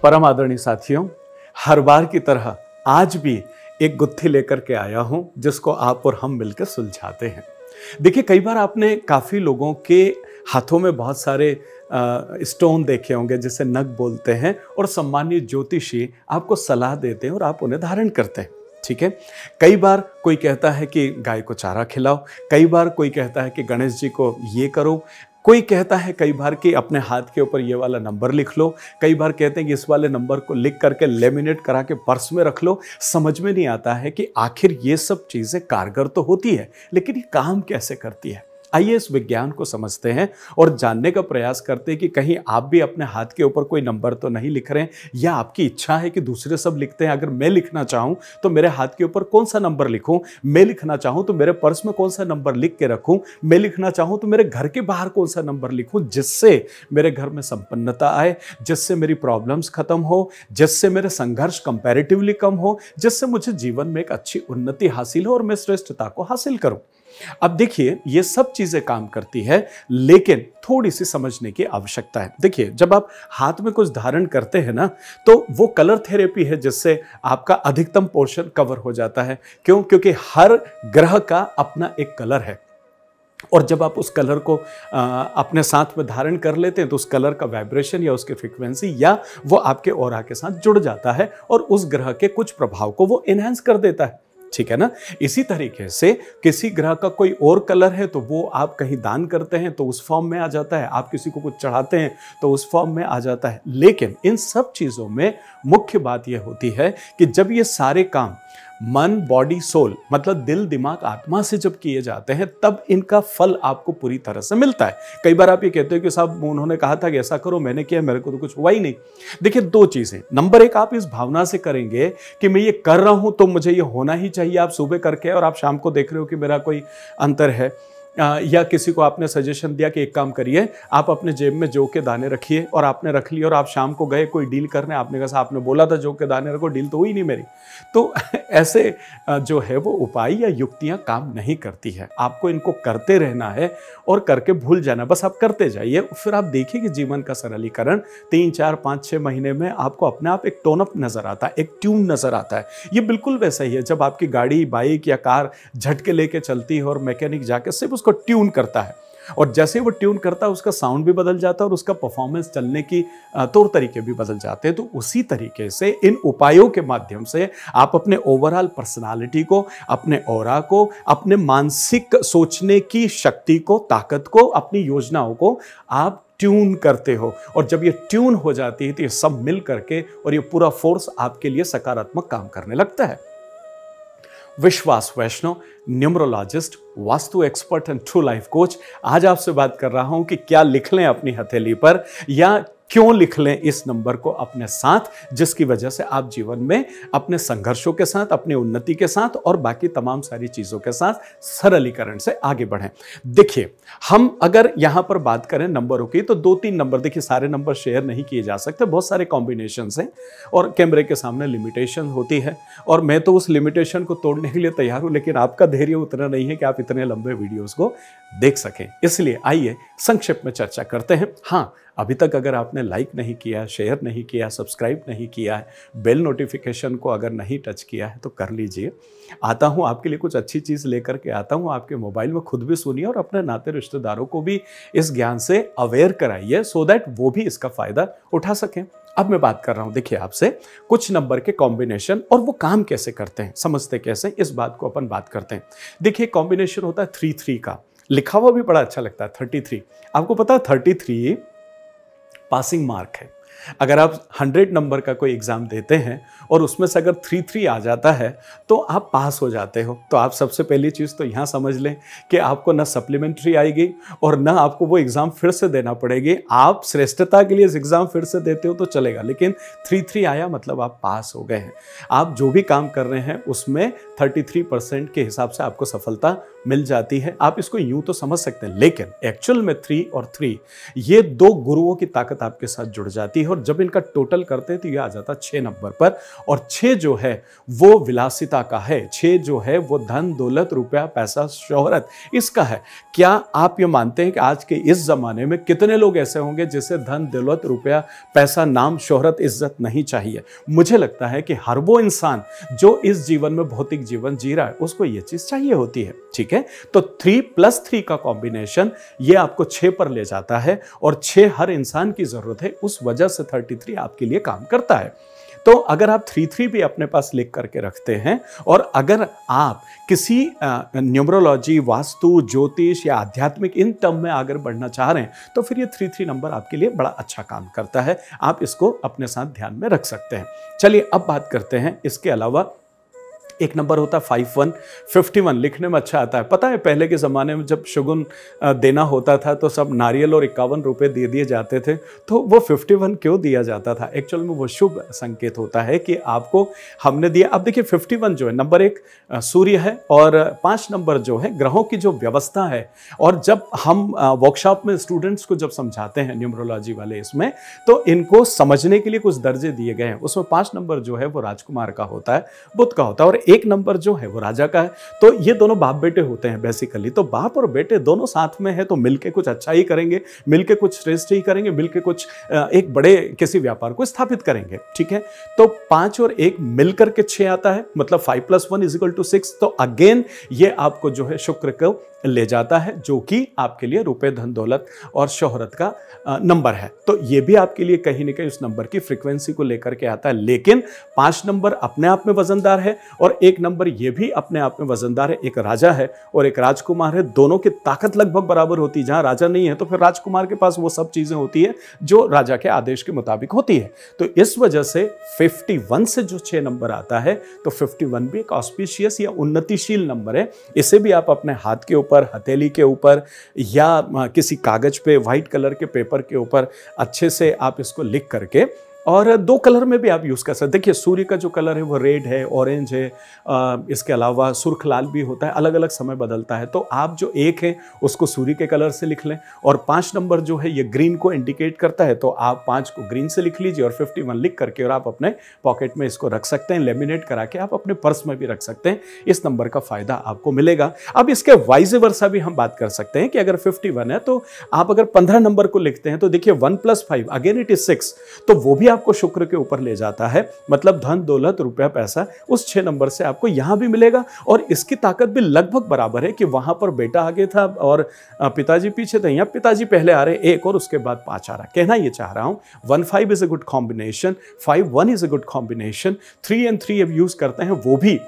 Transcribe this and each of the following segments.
परम आदरणीय साथियों, हर बार की तरह आज भी एक गुत्थी लेकर के आया हूं जिसको आप और हम मिलकर सुलझाते हैं। देखिए, कई बार आपने काफ़ी लोगों के हाथों में बहुत सारे स्टोन देखे होंगे जिसे नग बोलते हैं, और सम्मानित ज्योतिषी आपको सलाह देते हैं और आप उन्हें धारण करते हैं। ठीक है, कई बार कोई कहता है कि गाय को चारा खिलाओ, कई बार कोई कहता है कि गणेश जी को ये करो, कोई कहता है कई बार कि अपने हाथ के ऊपर ये वाला नंबर लिख लो, कई बार कहते हैं कि इस वाले नंबर को लिख करके लेमिनेट करा के पर्स में रख लो। समझ में नहीं आता है कि आखिर ये सब चीज़ें कारगर तो होती है, लेकिन ये काम कैसे करती है। आइए इस विज्ञान को समझते हैं और जानने का प्रयास करते हैं कि कहीं आप भी अपने हाथ के ऊपर कोई नंबर तो नहीं लिख रहे हैं, या आपकी इच्छा है कि दूसरे सब लिखते हैं। अगर मैं लिखना चाहूं तो मेरे हाथ के ऊपर कौन सा नंबर लिखूं, मैं लिखना चाहूं तो मेरे पर्स में कौन सा नंबर लिख के रखूं, मैं लिखना चाहूं तो मेरे घर के बाहर कौन सा नंबर लिखूं, जिससे मेरे घर में संपन्नता आए, जिससे मेरी प्रॉब्लम्स खत्म हो, जिससे मेरे संघर्ष कंपैरेटिवली कम हो, जिससे मुझे जीवन में एक अच्छी उन्नति हासिल हो और मैं श्रेष्ठता को हासिल करूं। अब देखिए, ये सब चीजें काम करती है, लेकिन थोड़ी सी समझने की आवश्यकता है। देखिए, जब आप हाथ में कुछ धारण करते हैं ना, तो वो कलर थेरेपी है जिससे आपका अधिकतम पोर्शन कवर हो जाता है। क्यों? क्योंकि हर ग्रह का अपना एक कलर है, और जब आप उस कलर को अपने साथ में धारण कर लेते हैं तो उस कलर का वाइब्रेशन या उसकी फ्रीक्वेंसी या वो आपके ऑरा के साथ जुड़ जाता है और उस ग्रह के कुछ प्रभाव को वो एनहांस कर देता है। ठीक है ना। इसी तरीके से किसी ग्रह का कोई और कलर है तो वो आप कहीं दान करते हैं तो उस फॉर्म में आ जाता है, आप किसी को कुछ चढ़ाते हैं तो उस फॉर्म में आ जाता है। लेकिन इन सब चीजों में मुख्य बात यह होती है कि जब ये सारे काम मन, बॉडी, सोल, मतलब दिल, दिमाग, आत्मा से जब किए जाते हैं तब इनका फल आपको पूरी तरह से मिलता है। कई बार आप ये कहते हो कि साहब उन्होंने कहा था कि ऐसा करो, मैंने किया, मेरे को तो कुछ हुआ ही नहीं। देखिए, दो चीजें। नंबर एक, आप इस भावना से करेंगे कि मैं ये कर रहा हूं तो मुझे ये होना ही चाहिए। आप सुबह करके और आप शाम को देख रहे हो कि मेरा कोई अंतर है, या किसी को आपने सजेशन दिया कि एक काम करिए, आप अपने जेब में जौ के दाने रखिए, और आपने रख लिए और आप शाम को गए कोई डील करने, आपने कहा आपने बोला था जौ के दाने रखो, डील तो हुई नहीं मेरी। तो ऐसे जो है वो उपाय या युक्तियां काम नहीं करती है। आपको इनको करते रहना है और करके भूल जाना, बस आप करते जाइए। फिर आप देखिए कि जीवन का सरलीकरण 3, 4, 5, 6 महीने में आपको अपने आप एक टोन अप नजर आता है, एक ट्यून नजर आता है। ये बिल्कुल वैसा ही है जब आपकी गाड़ी, बाइक या कार झटके लेके चलती है और मैकेनिक जाके सिर्फ उसको ट्यून करता है, और जैसे वो ट्यून करता है उसका साउंड भी बदल जाता है और उसका परफॉर्मेंस, चलने की तौर तरीके भी बदल जाते हैं। तो उसी तरीके से इन उपायों के माध्यम से आप अपने ओवरऑल पर्सनालिटी को, अपने ऑरा को, अपने मानसिक सोचने की शक्ति को, ताकत को, अपनी योजनाओं को आप ट्यून करते हो। और जब ये ट्यून हो जाती है तो ये सब मिल करके और ये पूरा फोर्स आपके लिए सकारात्मक काम करने लगता है। Vishwas Vaishnav, numerologist, vastu expert and true life coach, आज आपसे बात कर रहा हूं कि क्या लिख लें अपनी हथेली पर, या क्यों लिख लें इस नंबर को अपने साथ, जिसकी वजह से आप जीवन में अपने संघर्षों के साथ, अपनी उन्नति के साथ और बाकी तमाम सारी चीजों के साथ सरलीकरण से आगे बढ़ें। देखिए, हम अगर यहां पर बात करें नंबरों की तो 2-3 नंबर, देखिए सारे नंबर शेयर नहीं किए जा सकते, बहुत सारे कॉम्बिनेशंस हैं और कैमरे के सामने लिमिटेशन होती है, और मैं तो उस लिमिटेशन को तोड़ने के लिए तैयार हूं, लेकिन आपका धैर्य उतना नहीं है कि आप इतने लंबे वीडियोस को देख सकें। इसलिए आइए संक्षिप्त में चर्चा करते हैं। हाँ, अभी तक अगर आपने लाइक नहीं किया, शेयर नहीं किया, सब्सक्राइब नहीं किया है, बेल नोटिफिकेशन को अगर नहीं टच किया है तो कर लीजिए। आता हूँ आपके लिए कुछ अच्छी चीज़ लेकर के आता हूँ, आपके मोबाइल में खुद भी सुनिए और अपने नाते रिश्तेदारों को भी इस ज्ञान से अवेयर कराइए, सो दैट वो भी इसका फायदा उठा सकें। अब मैं बात कर रहा हूं, देखिए, आपसे कुछ नंबर के कॉम्बिनेशन और वो काम कैसे करते हैं, समझते कैसे, इस बात को अपन बात करते हैं। देखिए, कॉम्बिनेशन होता है 33 का, लिखा हुआ भी बड़ा अच्छा लगता है 33। आपको पता है 33 पासिंग मार्क है। अगर आप 100 नंबर का कोई एग्जाम देते हैं और उसमें से अगर 33 आ जाता है तो आप पास हो जाते हो। तो आप सबसे पहली चीज़ तो यहाँ समझ लें कि आपको ना सप्लीमेंट्री आएगी और ना आपको वो एग्ज़ाम फिर से देना पड़ेगी। आप श्रेष्ठता के लिए इस एग्ज़ाम फिर से देते हो तो चलेगा, लेकिन 33 आया मतलब आप पास हो गए हैं। आप जो भी काम कर रहे हैं उसमें 33% के हिसाब से आपको सफलता मिल जाती है। आप इसको यूं तो समझ सकते हैं, लेकिन एक्चुअल में 3 और 3 ये 2 गुरुओं की ताकत आपके साथ जुड़ जाती है और जब इनका टोटल करते हैं तो ये आ जाता 6 नंबर पर। और 6 जो है वो विलासिता का है, 6 जो है वो धन दौलत रुपया पैसा शोहरत इसका है। क्या आप ये मानते हैं कि आज के इस जमाने में कितने लोग ऐसे होंगे जिसे धन दौलत रुपया पैसा नाम शोहरत इज्जत नहीं चाहिए? मुझे लगता है कि हर वो इंसान जो इस जीवन में भौतिक जीवन जी रहा है उसको ये चीज चाहिए होती है। ठीक है, तो 3+3 का कॉम्बिनेशन ये आपको 6 पर ले जाता है और 6 हर इंसान की जरूरत है, उस वजह से 33 आपके लिए काम करता है। तो अगर आप 33 भी अपने पास लिख करके रखते हैं और अगर आप किसी न्यूमरोलॉजी, वास्तु, ज्योतिष या आध्यात्मिक इन टर्म में आगे बढ़ना चाह रहे हैं तो फिर ये 33 नंबर आपके लिए बड़ा अच्छा काम करता है। आप इसको अपने साथ ध्यान में रख सकते हैं। चलिए अब बात करते हैं इसके अलावा एक नंबर होता है 51, 51 लिखने में अच्छा आता है। पता है पहले के ज़माने में जब शगुन देना होता था तो सब नारियल और 51 रुपये दे दिए जाते थे। तो वो 51 क्यों दिया जाता था? एक्चुअल में वो शुभ संकेत होता है कि आपको हमने दिया। अब देखिए 51 जो है नंबर 1 सूर्य है और 5 नंबर जो है ग्रहों की जो व्यवस्था है। और जब हम वर्कशॉप में स्टूडेंट्स को जब समझाते हैं न्यूमरोलॉजी वाले इसमें, तो इनको समझने के लिए कुछ दर्जे दिए गए हैं। उसमें 5 नंबर जो है वो राजकुमार का होता है, बुध का होता है, और 1 नंबर जो है वो राजा का है। तो ये दोनों बाप बेटे होते हैं बेसिकली। तो बाप और बेटे दोनों साथ में है तो मिलके कुछ अच्छा ही करेंगे, मिलके कुछ श्रेष्ठ ही करेंगे, मिलके कुछ एक बड़े किसी व्यापार को स्थापित करेंगे। ठीक है, तो 5 और 1 मिलकर के 6 आता है, मतलब 5+1 = 6। तो अगेन ये आपको जो है शुक्र को ले जाता है, जो कि आपके लिए रुपए, धन दौलत और शोहरत का नंबर है। तो ये भी आपके लिए कहीं ना कहीं उस नंबर की फ्रीक्वेंसी को लेकर के आता है। लेकिन 5 नंबर अपने आप में वजनदार है और 1 नंबर ये भी अपने आप में वजनदार है। एक राजा है और एक राजकुमार है, दोनों की ताकत लगभग बराबर होती है। जहां राजा नहीं है तो फिर राजकुमार के पास वो सब चीजें होती है जो राजा के आदेश के मुताबिक होती है। तो इस वजह से 51 से जो 6 नंबर आता है, तो 51 भी एक ऑस्पिशियस या उन्नतिशील नंबर है। इसे भी आप अपने हाथ के ऊपर, हथेली के ऊपर या किसी कागज पे व्हाइट कलर के पेपर के ऊपर अच्छे से आप इसको लिख करके, और 2 कलर में भी आप यूज़ कर सकते हैं। देखिए सूर्य का जो कलर है वो रेड है, ऑरेंज है, इसके अलावा सुर्ख लाल भी होता है, अलग अलग समय बदलता है। तो आप जो 1 है उसको सूर्य के कलर से लिख लें, और 5 नंबर जो है ये ग्रीन को इंडिकेट करता है, तो आप 5 को ग्रीन से लिख लीजिए और 51 लिख करके और आप अपने पॉकेट में इसको रख सकते हैं। लेमिनेट करा के आप अपने पर्स में भी रख सकते हैं। इस नंबर का फायदा आपको मिलेगा। अब इसके वाइस वर्सा भी हम बात कर सकते हैं कि अगर 51 है तो आप अगर 15 नंबर को लिखते हैं तो देखिए 1 + 5 अगेन इट इज 6, तो वो भी आपको शुक्र के ऊपर ले जाता है। मतलब धन दौलत रुपया पैसा उस 6 नंबर से आपको यहां भी मिलेगा। और इसकी ताकत भी लगभग बराबर है कि वहां पर बेटा आगे था और पिताजी पीछे थे, यहां पिताजी पहले आ रहे 1 और उसके बाद 5 आ रहा। कहना ये चाह रहा हूं 1-5 is a good combination, 5-1 is a good combination, 3 and 3 अब यूज करते हैं, वो भी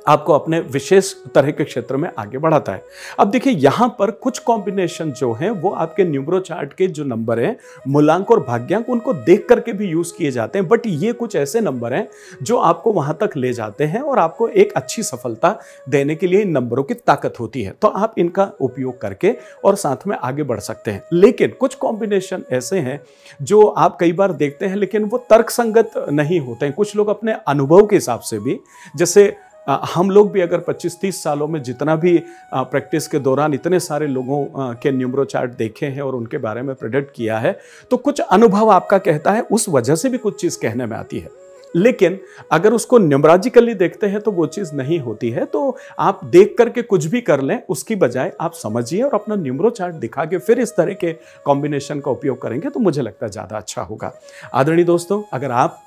आपको अपने विशेष तरह के क्षेत्र में आगे बढ़ाता है। अब देखिए यहां पर कुछ कॉम्बिनेशन जो हैं वो आपके न्यूमरो चार्ट के जो नंबर हैं, मूलांक और भाग्यांक, उनको देख करके भी यूज किए जाते हैं। बट ये कुछ ऐसे नंबर हैं जो आपको वहां तक ले जाते हैं और आपको एक अच्छी सफलता देने के लिए इन नंबरों की ताकत होती है। तो आप इनका उपयोग करके और साथ में आगे बढ़ सकते हैं। लेकिन कुछ कॉम्बिनेशन ऐसे हैं जो आप कई बार देखते हैं लेकिन वो तर्कसंगत नहीं होते हैं। कुछ लोग अपने अनुभव के हिसाब से भी, जैसे हम लोग भी अगर 25-30 सालों में जितना भी प्रैक्टिस के दौरान इतने सारे लोगों के न्यूमरो चार्ट देखे हैं और उनके बारे में प्रेडिक्ट किया है, तो कुछ अनुभव आपका कहता है, उस वजह से भी कुछ चीज़ कहने में आती है। लेकिन अगर उसको न्यूमरोलॉजिकली देखते हैं तो वो चीज़ नहीं होती है। तो आप देख करके कुछ भी कर लें, उसकी बजाय आप समझिए और अपना न्यूमरो चार्ट दिखा के फिर इस तरह के कॉम्बिनेशन का उपयोग करेंगे तो मुझे लगता है ज़्यादा अच्छा होगा। आदरणीय दोस्तों, अगर आप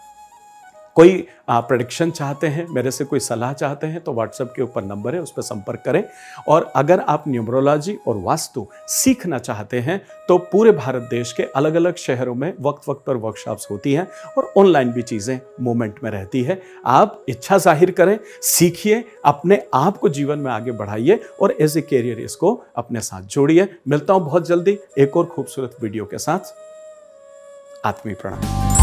कोई प्रेडिक्शन चाहते हैं, मेरे से कोई सलाह चाहते हैं, तो व्हाट्सएप के ऊपर नंबर है, उस पर संपर्क करें। और अगर आप न्यूमरोलॉजी और वास्तु सीखना चाहते हैं तो पूरे भारत देश के अलग अलग शहरों में वक्त वक्त पर वर्कशॉप्स होती हैं और ऑनलाइन भी चीज़ें मूवमेंट में रहती है। आप इच्छा जाहिर करें, सीखिए, अपने आप को जीवन में आगे बढ़ाइए और एज ए कैरियर इसको अपने साथ जोड़िए। मिलता हूँ बहुत जल्दी एक और खूबसूरत वीडियो के साथ। आत्मीय प्रणाम।